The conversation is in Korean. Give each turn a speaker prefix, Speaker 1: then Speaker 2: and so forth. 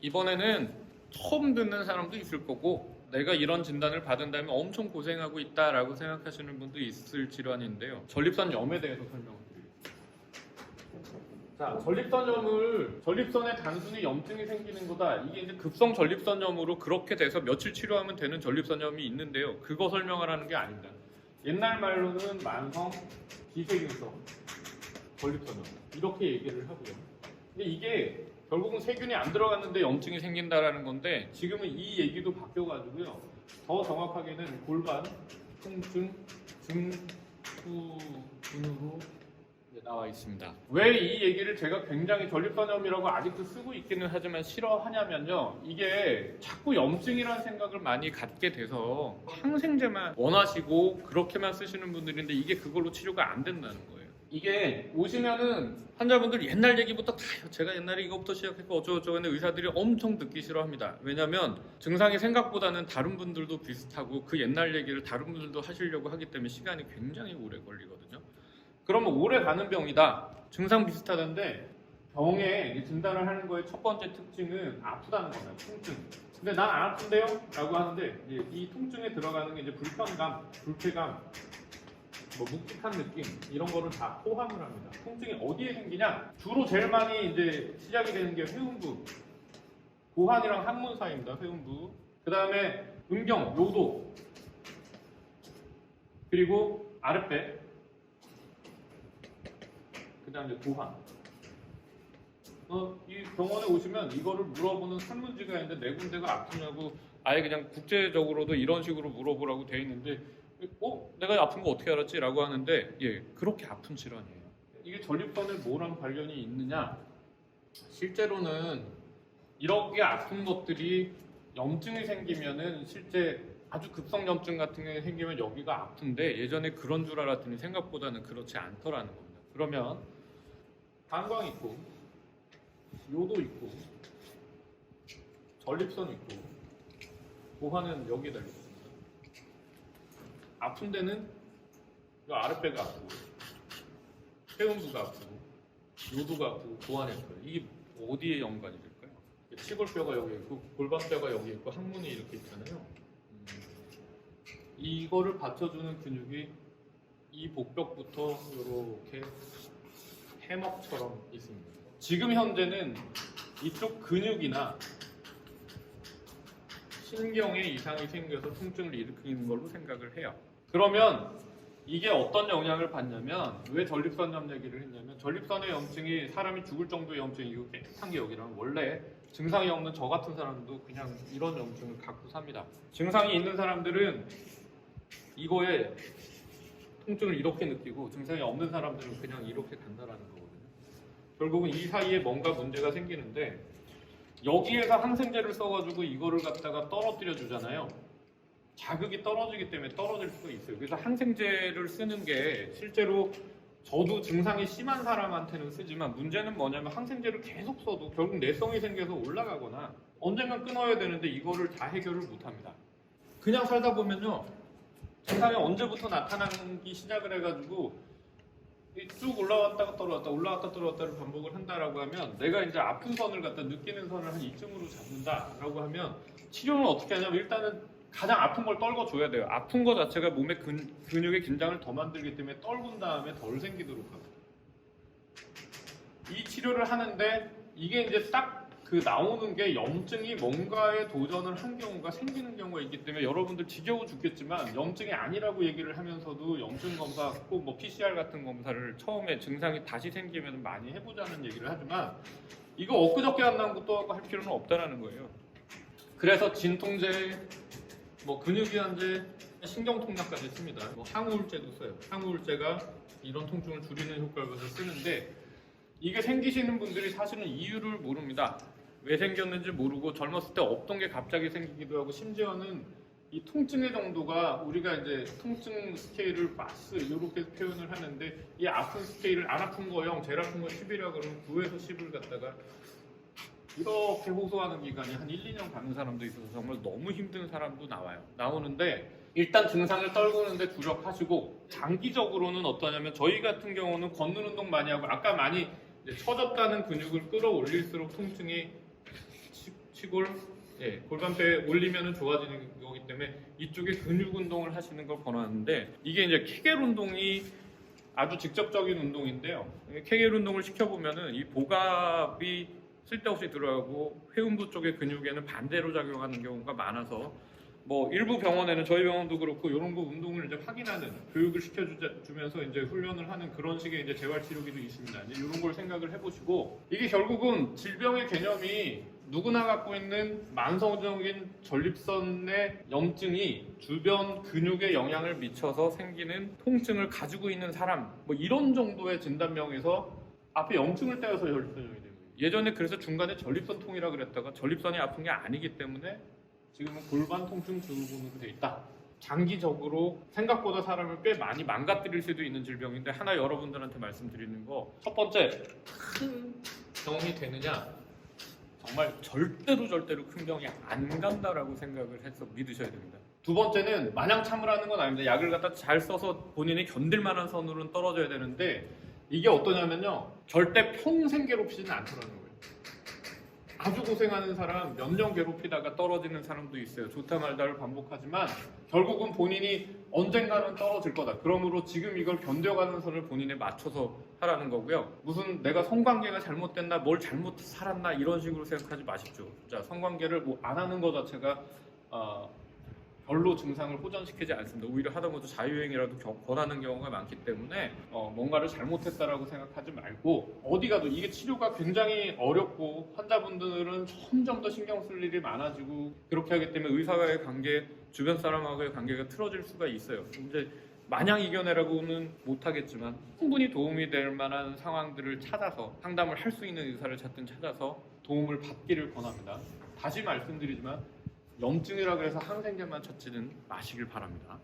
Speaker 1: 이번에는 처음 듣는 사람도 있을 거고 내가 이런 진단을 받은 다음에 엄청 고생하고 있다라고 생각하시는 분도 있을 질환인데요. 전립선염에 대해서 설명을 드리겠습니다. 자, 전립선에 단순히 염증이 생기는 거다. 이게 이제 급성 전립선염으로 그렇게 돼서 며칠 치료하면 되는 전립선염이 있는데요. 그거 설명하라는 게 아닙니다. 옛날 말로는 만성 비세균성 전립선염 이렇게 얘기를 하고요. 근데 이게 결국은 세균이 안 들어갔는데 염증이 생긴다라는 건데 지금은 이 얘기도 바뀌어가지고요. 더 정확하게는 골반 통증 증후군으로 나와 있습니다. 왜 이 얘기를 제가 굉장히 전립선염이라고 아직도 쓰고 있기는 하지만 싫어하냐면요. 이게 자꾸 염증이라는 생각을 많이 갖게 돼서 항생제만 원하시고 그렇게만 쓰시는 분들인데 이게 그걸로 치료가 안 된다는 거예요. 이게 오시면은 환자분들 옛날 얘기부터 다 제가 옛날에 이거부터 시작했고 어쩌고저쩌고 하는데 의사들이 엄청 듣기 싫어합니다. 왜냐면 증상이 생각보다는 다른 분들도 비슷하고 그 옛날 얘기를 다른 분들도 하시려고 하기 때문에 시간이 굉장히 오래 걸리거든요. 그러면 오래 가는 병이다. 증상 비슷하던데 병에 진단을 하는 거의 첫 번째 특징은 아프다는 거예요. 통증. 근데 난 안 아픈데요? 라고 하는데 이 통증에 들어가는 게 이제 불편감, 불쾌감, 뭐 묵직한 느낌 이런 거를 다 포함을 합니다. 통증이 어디에 생기냐? 주로 제일 많이 이제 시작이 되는 게 회음부, 고환이랑 항문 사이입니다. 회음부. 그 다음에 음경, 요도, 그리고 아랫배, 그 다음에 고환. 이 병원에 오시면 이거를 물어보는 설문지가 있는데 네 군데가 아프냐고 아예 그냥 국제적으로도 이런 식으로 물어보라고 돼 있는데 내가 아픈 거 어떻게 알았지? 라고 하는데 그렇게 아픈 질환이에요. 이게 전립선에 뭐랑 관련이 있느냐? 실제로는 이렇게 아픈 것들이 염증이 생기면은 실제 아주 급성 염증 같은 게 생기면 여기가 아픈데 예전에 그런 줄 알았더니 생각보다는 그렇지 않더라는 겁니다. 그러면 방광 있고 요도 있고 전립선 있고 고환은 여기에 달려있습니다. 아픈 데는 이 아랫배가 아프고 회음부가 아프고 요도가 아프고 고환이 아파요. 이게 어디에 연관이 될까요? 치골뼈가 여기 있고 골반뼈가 여기 있고 항문이 이렇게 있잖아요. 이거를 받쳐주는 근육이 이 복벽부터 이렇게 해먹처럼 있습니다. 지금 현재는 이쪽 근육이나 신경에 이상이 생겨서 통증을 일으키는 걸로 생각을 해요. 그러면 이게 어떤 영향을 받냐면 왜 전립선염 얘기를 했냐면 전립선의 염증이 사람이 죽을 정도의 염증이고 깨끗한 게 여기라면 원래 증상이 없는 저 같은 사람도 그냥 이런 염증을 갖고 삽니다. 증상이 있는 사람들은 이거에 통증을 이렇게 느끼고 증상이 없는 사람들은 그냥 이렇게 간다라는 거거든요. 결국은 이 사이에 뭔가 문제가 생기는데 여기에서 항생제를 써가지고 이거를 갖다가 떨어뜨려 주잖아요. 자극이 떨어지기 때문에 떨어질 수가 있어요. 그래서 항생제를 쓰는 게 실제로 저도 증상이 심한 사람한테는 쓰지만 문제는 뭐냐면 항생제를 계속 써도 결국 내성이 생겨서 올라가거나 언젠간 끊어야 되는데 이거를 다 해결을 못합니다. 그냥 살다 보면요. 증상이 언제부터 나타나기 시작을 해가지고 쭉 올라왔다가 떨어졌다 올라왔다 떨어졌다를 반복을 한다라고 하면 내가 이제 아픈 선을 갖다 느끼는 선을 한 이쯤으로 잡는다라고 하면 치료는 어떻게 하냐면 일단은 가장 아픈 걸 떨궈줘야 돼요. 아픈 거 자체가 몸의 근육의 긴장을 더 만들기 때문에 떨군 다음에 덜 생기도록 합니다. 이 치료를 하는데 이게 이제 딱 그 나오는 게 염증이 뭔가에 도전을 한 경우가 생기는 경우가 있기 때문에 여러분들 지겨워 죽겠지만 염증이 아니라고 얘기를 하면서도 염증 검사 꼭 뭐 PCR 같은 검사를 처음에 증상이 다시 생기면 많이 해보자는 얘기를 하지만 이거 엊그저께 안 나온 것도 할 필요는 없다라는 거예요. 그래서 진통제, 뭐 근육이완제, 신경통약까지 씁니다. 뭐 항우울제도 써요. 항우울제가 이런 통증을 줄이는 효과를 봐서 쓰는데 이게 생기시는 분들이 사실은 이유를 모릅니다. 왜 생겼는지 모르고 젊었을 때 없던 게 갑자기 생기기도 하고 심지어는 이 통증의 정도가 우리가 이제 통증 스케일을 마스 이렇게 표현을 하는데 이 아픈 스케일을 안 아픈 거 0, 제일 아픈 거 10이라 그러면 9에서 10을 갖다가 이렇게 호소하는 기간이 한 1, 2년 가는 사람도 있어서 정말 너무 힘든 사람도 나오는데 일단 증상을 떨구는데 주력하시고 장기적으로는 어떠냐면 저희 같은 경우는 걷는 운동 많이 하고 아까 많이 처졌다는 근육을 끌어올릴수록 통증이 시골 골반뼈에 올리면 좋아지는 거기 때문에 이쪽에 근육 운동을 하시는 걸 권하는데, 이게 이제 케겔 운동이 아주 직접적인 운동인데요. 케겔 운동을 시켜보면은 이 복압이 쓸데없이 들어가고 회음부 쪽의 근육에는 반대로 작용하는 경우가 많아서, 뭐 일부 병원에는, 저희 병원도 그렇고 이런 거 운동을 이제 확인하는 교육을 시켜주면서 이제 훈련을 하는 그런 식의 이제 재활치료기도 있습니다. 이제 이런 걸 생각을 해보시고, 이게 결국은 질병의 개념이 누구나 갖고 있는 만성적인 전립선의 염증이 주변 근육에 영향을 미쳐서 생기는 통증을 가지고 있는 사람, 뭐 이런 정도의 진단명에서 앞에 염증을 떼어서 전립선염이 되는 거예요. 예전에 그래서 중간에 전립선통이라 그랬다가 전립선이 아픈 게 아니기 때문에 지금은 골반 통증 증후군으로 돼 있다. 장기적으로 생각보다 사람을 꽤 많이 망가뜨릴 수도 있는 질병인데, 하나 여러분들한테 말씀드리는 거, 첫 번째, 큰 병이 되느냐? 정말 절대로 큰 병이 안 간다라고 생각을 해서 믿으셔야 됩니다. 두 번째는 마냥 참으라는 건 아닙니다. 약을 갖다 잘 써서 본인이 견딜 만한 선으로는 떨어져야 되는데, 이게 어떠냐면요, 절대 평생 괴롭히지는 않더라는 거예요. 아주 고생하는 사람, 몇 년 괴롭히다가 떨어지는 사람도 있어요. 좋다 말다를 반복하지만 결국은 본인이 언젠가는 떨어질 거다. 그러므로 지금 이걸 견뎌가는 선을 본인에 맞춰서 하라는 거고요. 무슨 내가 성관계가 잘못됐나, 뭘 잘못 살았나 이런 식으로 생각하지 마십시오. 자, 성관계를 뭐 안 하는 것 자체가 별로 증상을 호전시키지 않습니다. 오히려 하다못해 자유행위라도 권하는 경우가 많기 때문에 뭔가를 잘못했다라고 생각하지 말고, 어디 가도 이게 치료가 굉장히 어렵고 환자분들은 점점 더 신경 쓸 일이 많아지고, 그렇게 하기 때문에 의사와의 관계, 주변 사람하고의 관계가 틀어질 수가 있어요. 이제 마냥 이겨내라고는 못하겠지만 충분히 도움이 될 만한 상황들을 찾아서, 상담을 할 수 있는 의사를 찾아서 도움을 받기를 권합니다. 다시 말씀드리지만 염증이라고 해서 항생제만 찾지는 마시길 바랍니다.